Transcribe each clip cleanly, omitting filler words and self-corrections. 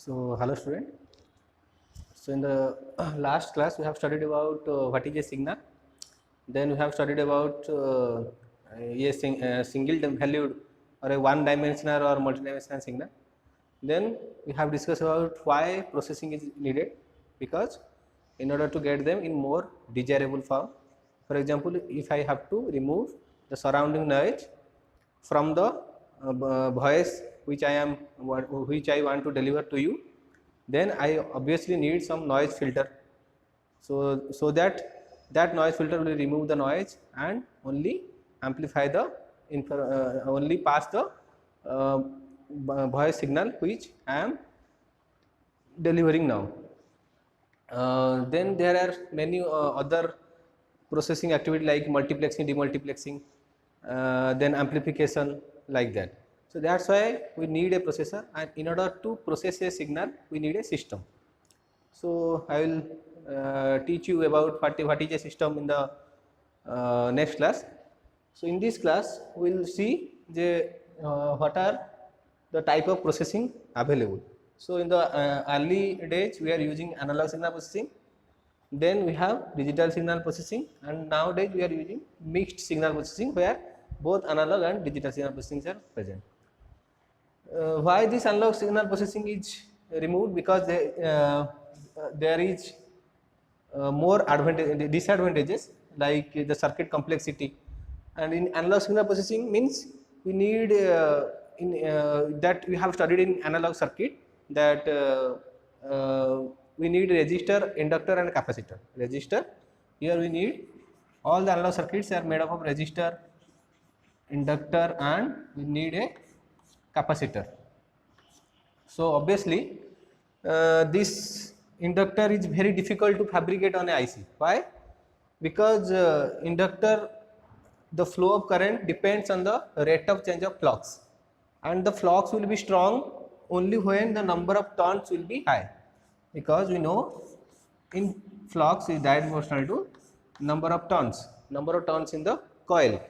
So, hello student. So, in the last class we have studied about what is a signal. Then we have studied about single valued or a one dimensional or multidimensional signal. Then we have discussed about why processing is needed, because in order to get them in more desirable form. For example, if I have to remove the surrounding noise from the voice which I want to deliver to you, then I obviously need some noise filter. So that noise filter will remove the noise and only amplify the only pass the uh, voice signal which I am delivering now. Then there are many other processing activity like multiplexing, demultiplexing, then amplification, like that. So that's why we need a processor, and in order to process a signal we need a system. So I will teach you about what is a system in the next class. So in this class we will see what are the type of processing available. So in the early days we are using analog signal processing, then we have digital signal processing, and nowadays we are using mixed signal processing where both analog and digital signal processing are present. Why this analog signal processing is removed? Because there is more disadvantages like the circuit complexity, and in analog signal processing means we need that we have studied in analog circuit that we need resistor, inductor and capacitor. Resistor, here we need all the analog circuits are made up of resistor, inductor and we need a capacitor. So obviously this inductor is very difficult to fabricate on a IC. Why? Because inductor, the flow of current depends on the rate of change of flux, and the flux will be strong only when the number of turns will be high, because we know in flux is direct proportional to number of turns in the coil.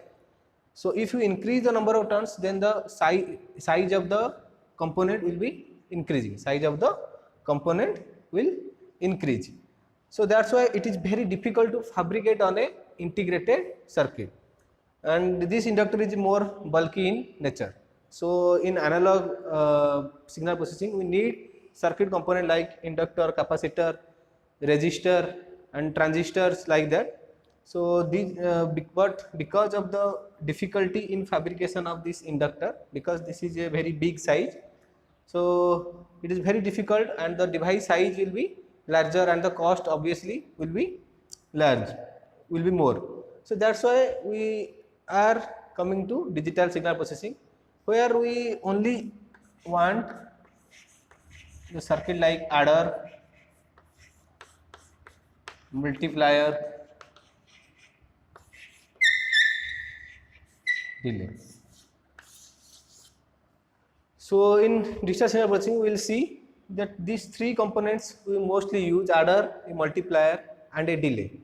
So if you increase the number of turns, then the size of the component will be increasing. Size of the component will increase. So that's why it is very difficult to fabricate on a integrated circuit. And this inductor is more bulky in nature. So in analog signal processing, we need circuit component like inductor, capacitor, resistor, and transistors, like that. So these, but because of the difficulty in fabrication of this inductor, because this is a very big size, so it is very difficult, and the device size will be larger, and the cost obviously will be more. So that's why we are coming to digital signal processing, where we only want the circuit like adder, multiplier, delay. So in digital signal processing, we will see that these three components we mostly use: adder, a multiplier and a delay.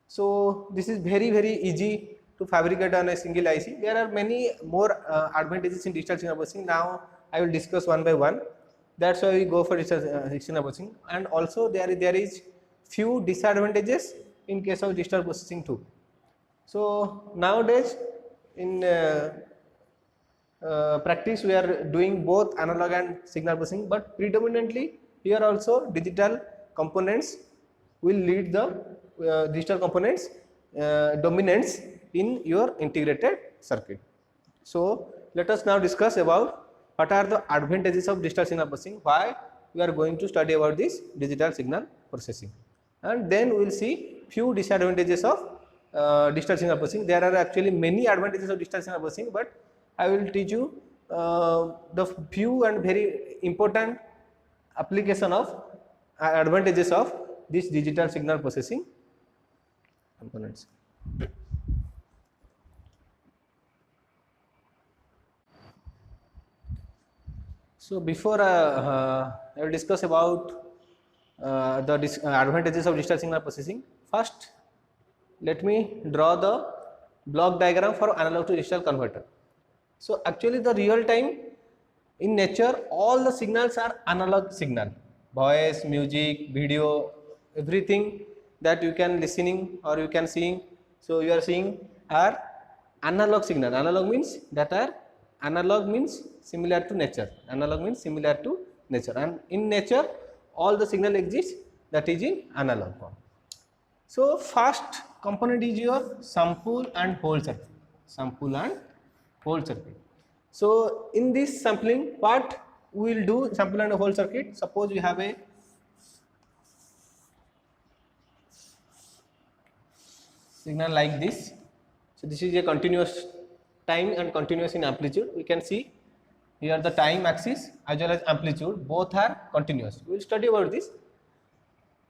So this is very easy to fabricate on a single IC. There are many more advantages in digital signal processing. Now I will discuss one by one. That's why we go for digital signal processing, and also there is few disadvantages in case of digital processing too. So nowadays in practice we are doing both analog and signal processing, but predominantly here also digital components will lead the digital components dominance in your integrated circuit. So let us now discuss about what are the advantages of digital signal processing, why we are going to study about this digital signal processing, and then we will see few disadvantages of digital signal processing. There are actually many advantages of digital signal processing, but I will teach you the few and very important application of advantages of this digital signal processing components. So before I will discuss about the advantages of digital signal processing, first let me draw the block diagram for analog to digital converter. So actually the real time In nature, all the signals are analog signal. Voice, music, video, everything that you can listening or you can seeing. So you are seeing are analog signal. Analog means that are analog means similar to nature. Analog means similar to nature, and in nature all the signal exists that is in analog form. So first component is your sample and hold circuit. Sample and hold circuit. So in this sampling, what we will do, sample and hold circuit. Suppose we have a signal like this. So this is a continuous time and continuous in amplitude. We can see here the time axis as well as amplitude, both are continuous. We will study about this.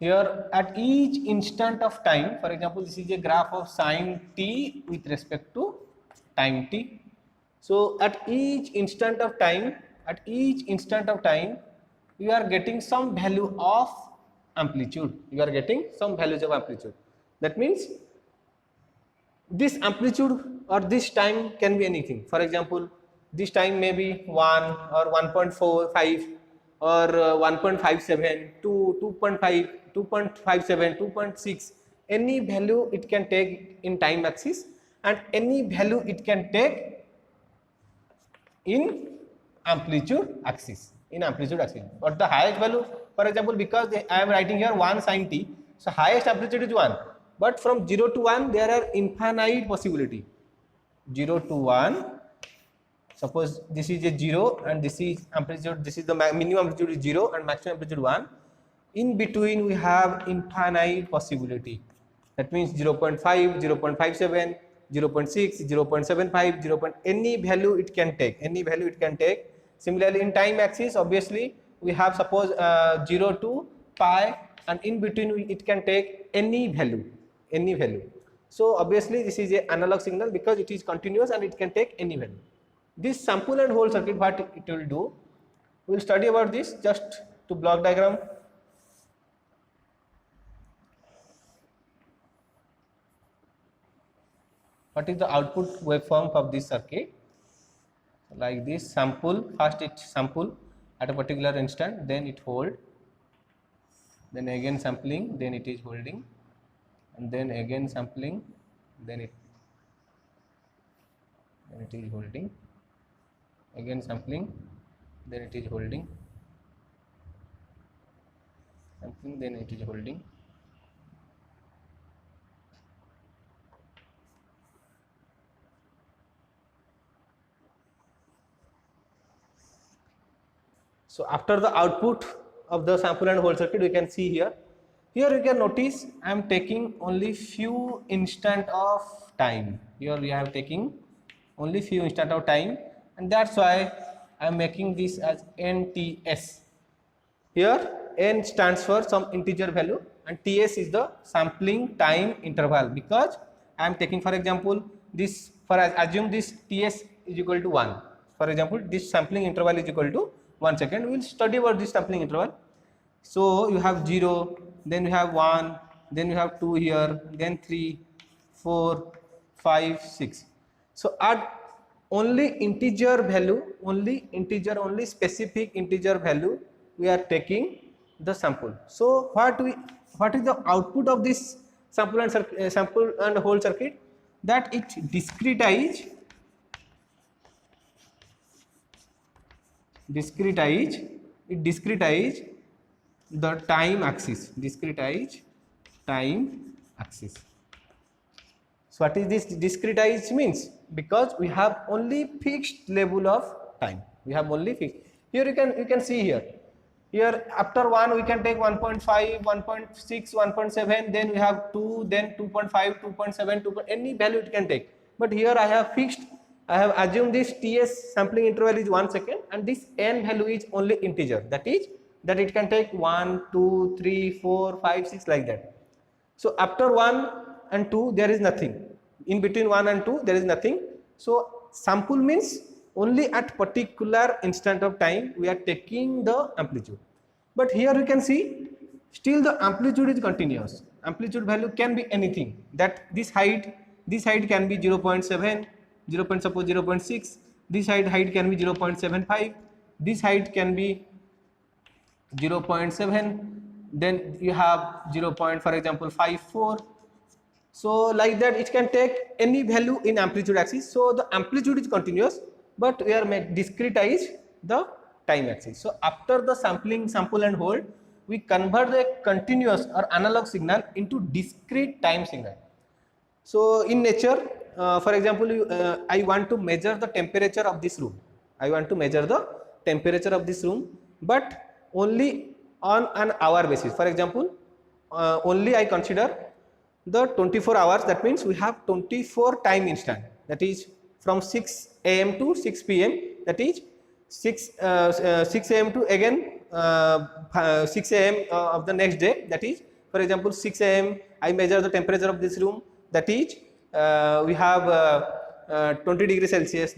Here at each instant of time, for example, this is a graph of sine t with respect to time t. So at each instant of time, you are getting some value of amplitude. You are getting some values of amplitude. That means this amplitude or this time can be anything. For example, this time may be 1 or 1.45 or 1.57, 2.5, 2.57, 2.6. Any value it can take in time axis, and any value it can take in amplitude axis. But the highest value, for example, because I am writing here 1 sin t, so highest amplitude is 1. But from 0 to 1 there are infinite possibility. 0 to 1, suppose this is a 0 and this is amplitude, this is the minimum amplitude is 0 and maximum amplitude 1. In between we have infinite possibility. That means 0.5, 0.57, 0.6, 0.75, 0. Any value it can take. Similarly, in time axis, obviously we have suppose 0 to pi, and in between it can take any value. So obviously this is a analog signal because it is continuous and it can take any value. This sample and hold circuit, what it will do, we will study about this just to block diagram. What is the output waveform of this circuit? Like this, sample, first it sample at a particular instant, then it hold, then again sampling, then it is holding, and then again sampling, then it is holding, again sampling, then it is holding, sampling, then it is holding. So after the output of the sample and hold circuit, we can see here. Here you can notice I am taking only few instant of time. Here we are taking only few instant of time, and that's why I am making this as NTS. Here N stands for some integer value and TS is the sampling time interval, because I am taking, for example, this, for assume this TS is equal to 1. For example, this sampling interval is equal to 1 second. We will study about this sampling interval. So you have 0, then you have 1, then you have 2 here, then 3, 4, 5, 6. So at only integer value, only specific integer value, we are taking the sample. So what is the output of this sample and hold circuit? That it discretize the time axis. So what is this discretize means? Because we have only fixed level of time. Here you can see here. Here after 1 we can take 1.5, 1.6, 1.7, then we have 2, then 2.5, 2.7, 2. Any value it can take. But here I have assumed this TS sampling interval is 1 second, and this N value is only integer. That is that it can take 1, 2, 3, 4, 5, 6 like that. So after 1 and 2 there is nothing. In between 1 and 2 there is nothing. So sample means only at particular instant of time we are taking the amplitude. But here you can see still the amplitude is continuous. Amplitude value can be anything. That this height can be 0.7, suppose 0.6. This height can be 0.75. this height can be 0.7, then you have 0. For example 54. So like that it can take any value in amplitude axis. So the amplitude is continuous, but we are discretize the time axis. So after the sample and hold, we convert the continuous or analog signal into discrete time signal. So in nature, for example, I want to measure the temperature of this room. I want to measure the temperature of this room, but only on an hour basis. For example, only I consider the 24 hours. That means we have 24 time instant. That is from 6 a.m. to 6 p.m. That is 6 a.m. to again 6 a.m. Of the next day. That is, for example, 6 a.m. I measure the temperature of this room. That is we have 20 degrees Celsius.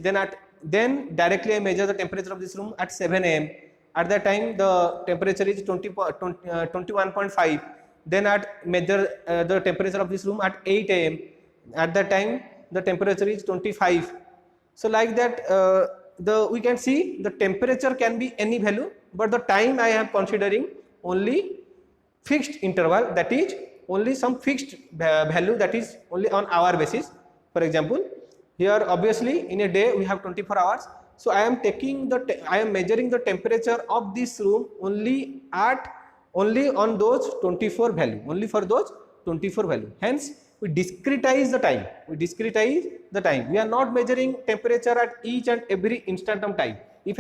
Then directly I measure the temperature of this room at 7 a.m. At that time the temperature is 21.5. Then at measure the temperature of this room at 8 a.m. At that time the temperature is 25. So like that we can see the temperature can be any value, but the time I am considering only fixed interval, that is only some fixed value, that is only on hour basis. For example, here obviously in a day we have 24 hours. So I am measuring the temperature of this room only on those 24 value, only for those 24 value. Hence we discretize the time. We are not measuring temperature at each and every instant of time. If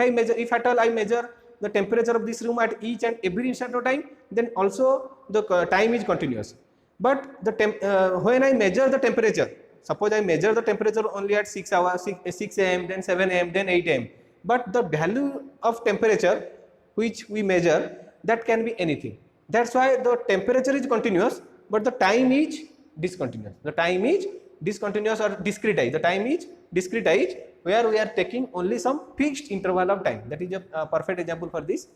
at all I measure the temperature of this room at each and every instant of time, then also the time is continuous. But when I measure the temperature, suppose I measure the temperature only at 6 a.m., then 7 a.m., then 8 a.m. But the value of temperature which we measure, that can be anything. That's why the temperature is continuous, but the time is discontinuous. The time is discontinuous or discretized. The time is discretized, where we are taking only some fixed interval of time. That is a perfect example for this.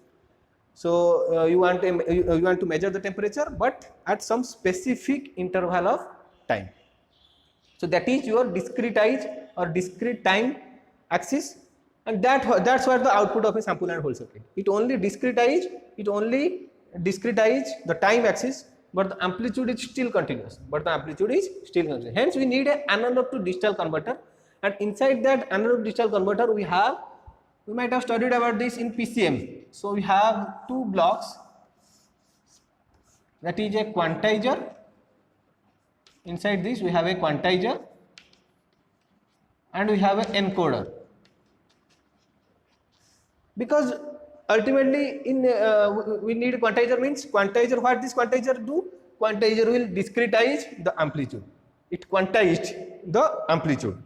So you want to measure the temperature, but at some specific interval of time. So that is your discretized or discrete time axis, and that's what the output of a sample and hold circuit. It only discretize the time axis, but the amplitude is still continuous. Hence we need an analog to digital converter, and inside that analog digital converter we might have studied about this in PCM. So we have two blocks, that is a quantizer. Inside this we have a quantizer and we have an encoder. Because ultimately we need a quantizer, means quantizer, what this quantizer do? Quantizer will discretize the amplitude. It quantized the amplitude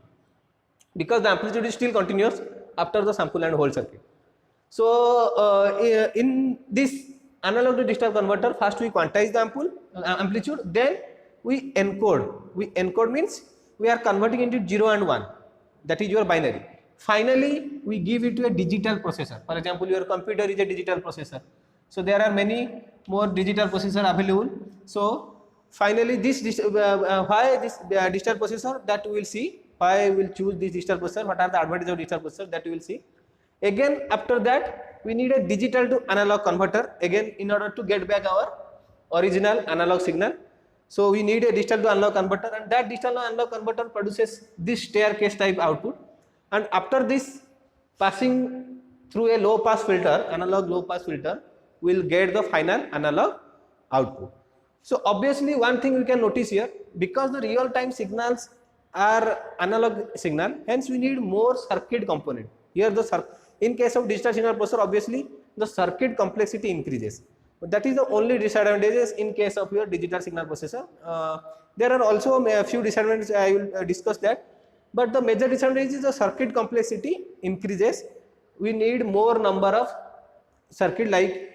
because the amplitude is still continuous after the sample and hold circuit. So in this analog to digital converter, first we quantize the amplitude, then we encode. Means we are converting into 0 and 1, that is your binary. Finally we give it to a digital processor. For example, your computer is a digital processor, so there are many more digital processor available. So finally why this digital processor, that we will see. Why we will choose this digital processor, what are the advantages of digital processor, that we will see. Again after that we need a digital to analog converter, again in order to get back our original analog signal. So we need a digital to analog converter, and that digital to analog converter produces this staircase type output. And after this, passing through a low pass filter, analog low pass filter, we will get the final analog output. So obviously one thing we can notice here, because the real time signals are analog signal, hence we need more circuit component. Here in case of digital signal processor, obviously the circuit complexity increases. But that is the only disadvantages in case of your digital signal processor. There are also a few disadvantages, I will discuss that. But the major disadvantage is the circuit complexity increases. We need more number of circuit, like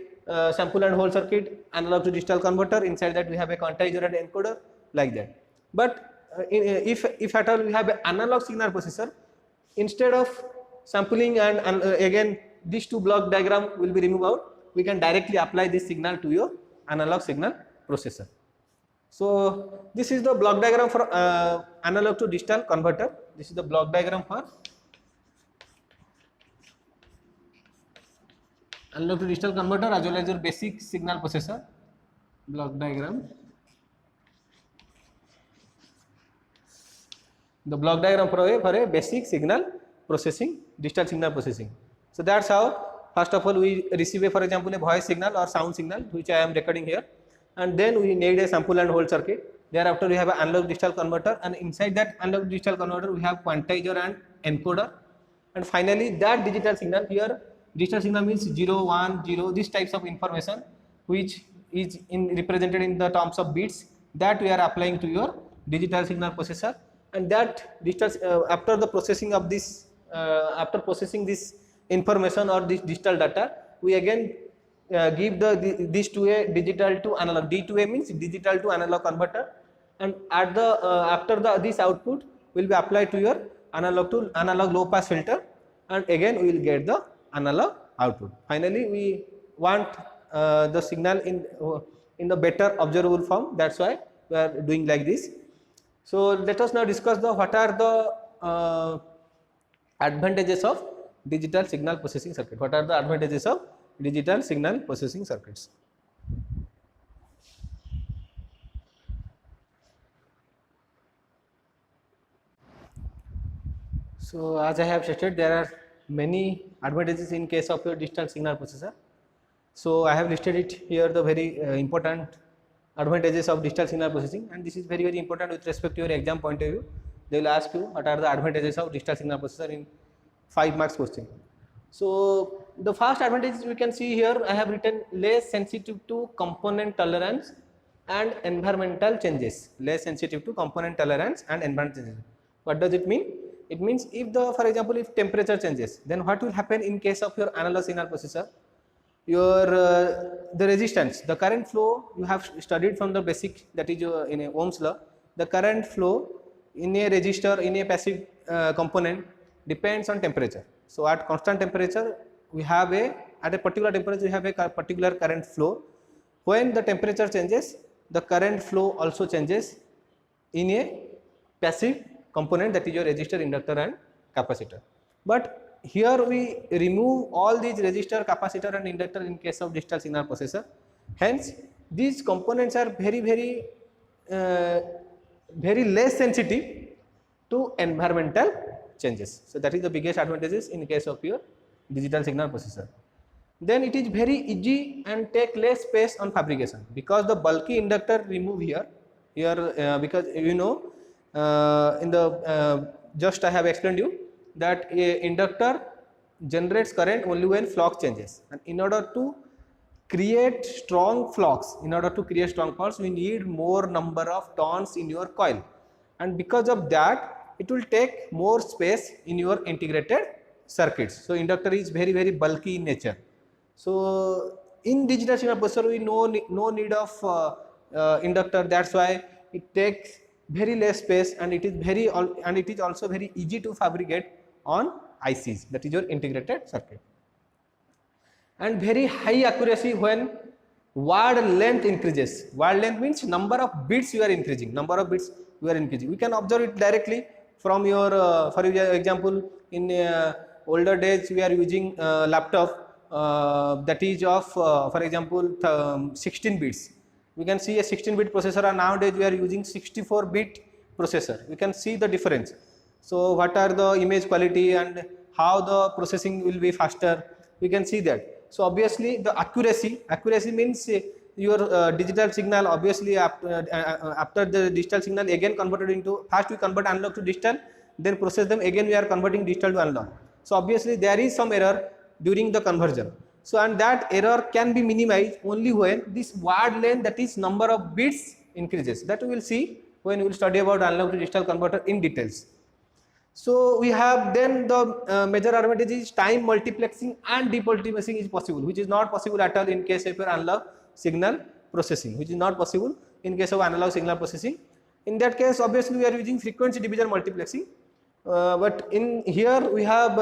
sample and hold circuit, analog to digital converter. Inside that we have a quantizer and encoder, like that. But if at all we have an analog signal processor, instead of sampling and again these two block diagram will be removed out, we can directly apply this signal to your analog signal processor. So this is the block diagram for analog to digital converter. This is the block diagram for analog to digital converter as well as your basic signal processor. Block diagram. The block diagram for a basic signal processing, digital signal processing. So that's how first of all we receive a, for example, a voice signal or sound signal which I am recording here, and then we need a sample and hold circuit. Thereafter we have an analog digital converter, and inside that analog digital converter we have quantizer and encoder, and finally that digital signal, here digital signal means 0, 1, 0, these types of information which is represented in the terms of bits, that we are applying to your digital signal processor. And that digital after the processing of this after processing this information or this digital data, we again give this to a digital to analog. D2A means digital to analog converter, and at the after this output will be applied to your analog to analog low pass filter, and again we will get the analog output. Finally we want the signal in the better observable form, that's why we are doing like this. So let us now discuss what are the advantages of digital signal processing circuit. What are the advantages of digital signal processing circuits? So as I have stated, there are many advantages in case of your digital signal processor. So I have listed it here, the very important advantages of digital signal processing, and this is very important with respect to your exam point of view. They will ask you what are the advantages of digital signal processor in 5 marks question. So the first advantages we can see here, I have written less sensitive to component tolerance and environmental changes. Less sensitive to component tolerance and environmental changes. What does it mean? It means if the, for example, if temperature changes, then what will happen in case of your analog signal processor? Your the resistance, the current flow you have studied from the basic, that is in a Ohm's law, the current flow in a resistor, in a passive component depends on temperature. So at constant temperature we have at a particular temperature we have a particular current flow. When the temperature changes, the current flow also changes in a passive component, that is your resistor, inductor and capacitor. But here we remove all these resistor, capacitor and inductor in case of digital signal processor. Hence these components are very less sensitive to environmental changes. So that is the biggest advantages in case of your digital signal processor. Then it is very easy and take less space on fabrication, because the bulky inductor remove here because you know in the just I have explained you that a inductor generates current only when flux changes, and in order to create strong flux, we need more number of turns in your coil, and because of that it will take more space in your integrated circuits. So inductor is very bulky in nature. So in digital signal processor we no need of inductor, that's why it takes very less space, and it is also very easy to fabricate on ICs, that is your integrated circuit, and very high accuracy when word length increases. Word length means number of bits you are increasing. We can observe it directly from your for example, in older days we are using laptop that is of for example 16 bits. We can see a 16-bit processor, and nowadays we are using 64-bit processor. We can see the difference. So what are the image quality and how the processing will be faster, we can see that. So obviously the accuracy means your digital signal, obviously after the digital signal again converted into, first we convert analog to digital, then process them, again we are converting digital to analog. So obviously there is some error during the conversion. So and that error can be minimized only when this word length, that is number of bits, increases. That we will see when we will study about analog to digital converter in details. So we have then the major advantage is time multiplexing and demultiplexing is possible, which is not possible at all in case of your analog signal processing, In that case obviously we are using frequency division multiplexing, but in here we have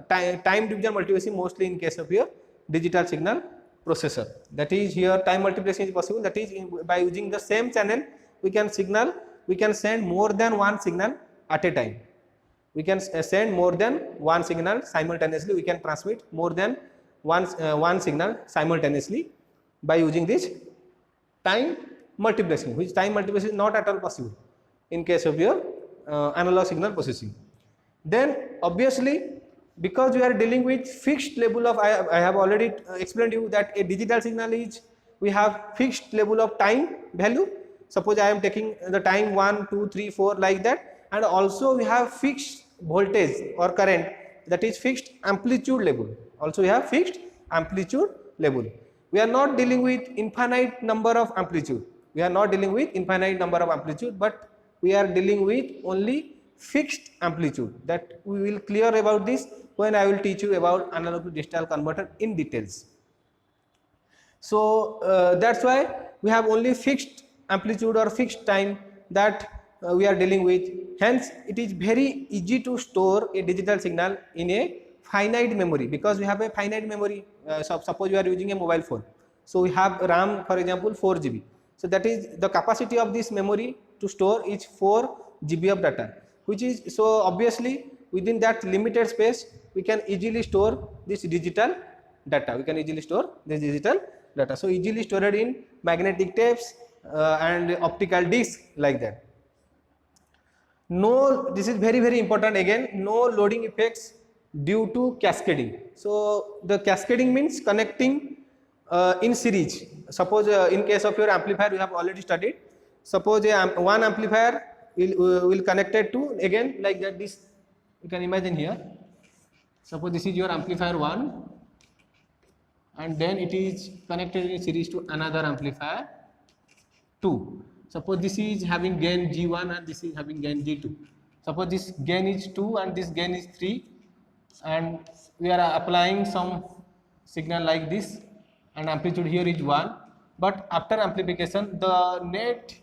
time division multiplexing mostly in case of your digital signal processor. That is here time multiplexing is possible, that is by using the same channel we can send more than one signal at a time. We can send more than one signal simultaneously, we can transmit more than one signal simultaneously by using this time multiplexing, which time multiplexing is not at all possible in case of your analog signal processing. Then obviously, because we are dealing with fixed level of, I have already explained you that a digital signal is, we have fixed level of time value. Suppose I am taking the time 1, 2, 3, 4 like that, and also we have fixed voltage or current, that is fixed amplitude level. Also we have fixed amplitude level. We are not dealing with infinite number of amplitude. We are not dealing with infinite number of amplitude, but we are dealing with only fixed amplitude. That we will clear about this when I will teach you about analog to digital converter in details. So that's why we have only fixed amplitude or fixed time that we are dealing with. Hence it is very easy to store a digital signal in a finite memory, because we have a finite memory. Suppose you are using a mobile phone, so we have RAM, for example, 4 GB. So that is the capacity of this memory to store is 4 GB of data, which is, so obviously within that limited space we can easily store this digital data. We can easily store this digital data. So easily stored in magnetic tapes and optical discs like that. No, this is very important again, no loading effects due to cascading. So the cascading means connecting in series. Suppose in case of your amplifier, we have already studied. Suppose one amplifier will connected to, again like that, this you can imagine here. Suppose this is your amplifier 1, and then it is connected in series to another amplifier 2. Suppose this is having gain G1 and this is having gain G2. Suppose this gain is 2 and this gain is 3, and we are applying some signal like this, and amplitude here is 1. But after amplification, the net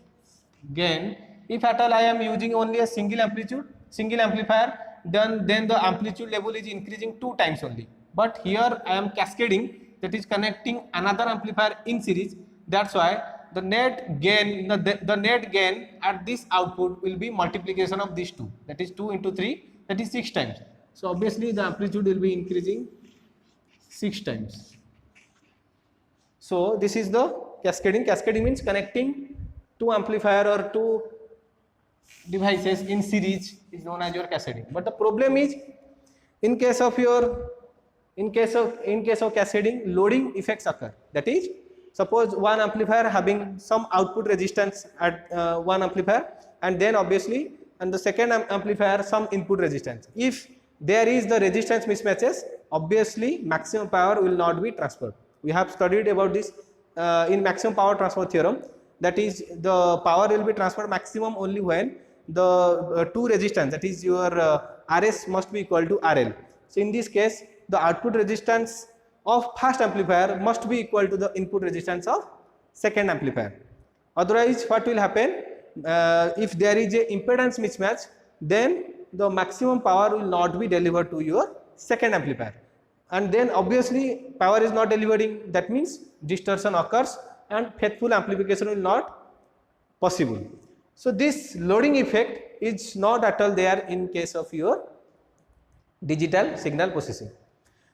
gain, if at all I am using only a single amplifier, then the amplitude level is increasing 2 times only. But here I am cascading, that is connecting another amplifier in series. That's why the net gain, the net gain at this output will be multiplication of these two, that is 2 into 3, that is 6 times. So obviously the amplitude will be increasing 6 times. So this is the cascading. Cascading means connecting two amplifier or two devices in series is known as your cascading. But the problem is, in case of cascading, loading effects occur. That is, suppose one amplifier having some output resistance at one amplifier, and then obviously and the second amplifier some input resistance. If there is the resistance mismatches, obviously maximum power will not be transferred. We have studied about this in maximum power transfer theorem. That is, the power will be transferred maximum only when the two resistance, that is your RS must be equal to RL. So in this case, the output resistance of first amplifier must be equal to the input resistance of second amplifier. Otherwise what will happen, if there is a impedance mismatch, then the maximum power will not be delivered to your second amplifier, and then obviously power is not delivering, that means distortion occurs and faithful amplification will not possible. So this loading effect is not at all there in case of your digital signal processing.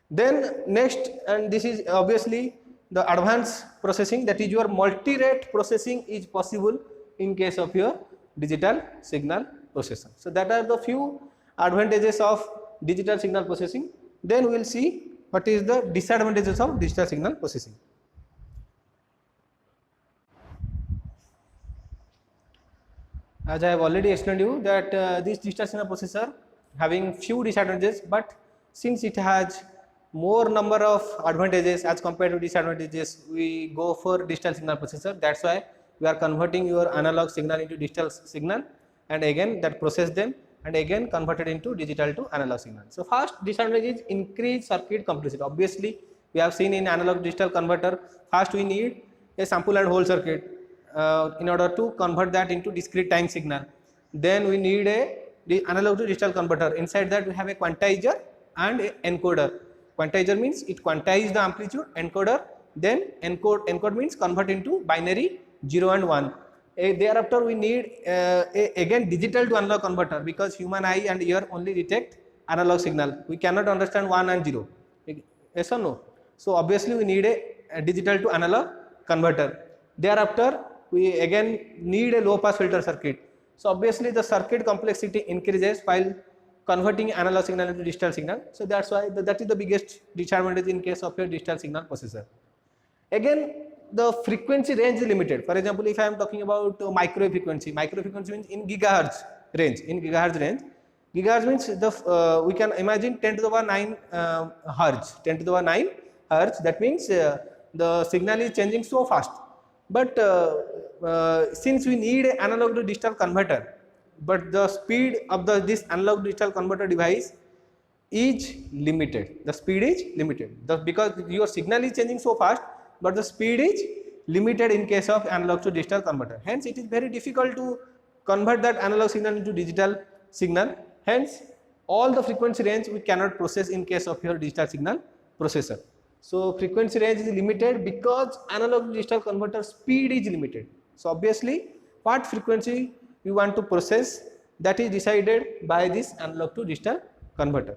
Then next, and this is obviously the advanced processing, that is your multi-rate processing is possible in case of your digital signal processing. So that are the few advantages of digital signal processing. Then we will see what is the disadvantages of digital signal processing. As I have already explained you that this digital signal processor having few disadvantages, but since it has more number of advantages as compared to disadvantages, we go for digital signal processor. That's why we are converting your analog signal into digital signal, and again that process them and again converted into digital to analog signal. So first disadvantage is increased circuit complexity. Obviously we have seen in analog digital converter, first we need a sample and hold circuit in order to convert that into discrete time signal. Then we need the analog to digital converter. Inside that we have a quantizer and a encoder. Quantizer means it quantizes the amplitude, encoder then encode means convert into binary 0 and 1. Thereafter we need again digital to analog converter, because human eye and ear only detect analog signal. We cannot understand 1 and 0. Yes or no? So obviously we need a digital to analog converter. Thereafter we again need a low pass filter circuit. So obviously the circuit complexity increases while converting analog signal into digital signal. So that's why that is the biggest disadvantage in case of a digital signal processor. Again, the frequency range is limited. For example, if I am talking about microwave frequency means in gigahertz range. Gigahertz means we can imagine 10 to the power 9 hertz. 10 to the power 9 hertz. That means the signal is changing so fast. But since we need an analog to digital converter, but the speed of this analog to digital converter device is limited. The speed is limited because your signal is changing so fast, but the speed is limited in case of analog to digital converter. Hence, it is very difficult to convert that analog signal into digital signal. Hence, all the frequency range we cannot process in case of your digital signal processor. So, frequency range is limited because analog to digital converter speed is limited. So, obviously, what frequency you want to process, that is decided by this analog to digital converter.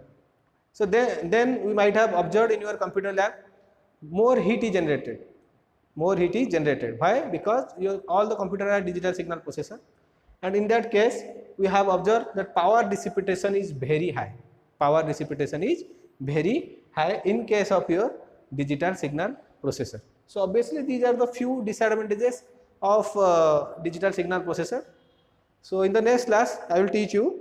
So, then we might have observed in your computer lab, more heat is generated. Why? Because all the computer are digital signal processor, and in that case we have observed that power dissipation is very high. In case of your digital signal processor. So obviously these are the few disadvantages of digital signal processor. So in the next class I will teach you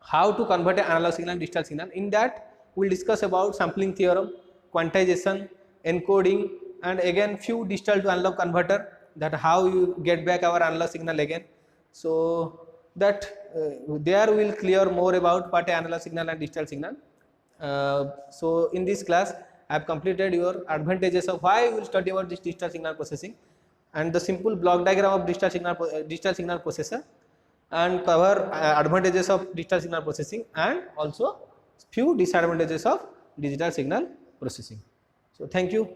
how to convert an analog signal to digital signal. In that we will discuss about sampling theorem, quantization, encoding, and again few digital to analog converter, that how you get back our analog signal again. So that there we will clear more about what analog signal and digital signal. So in this class I have completed your advantages of why we will study about this digital signal processing and the simple block diagram of digital signal processor, and cover advantages of digital signal processing and also few disadvantages of digital signal processing. So thank you.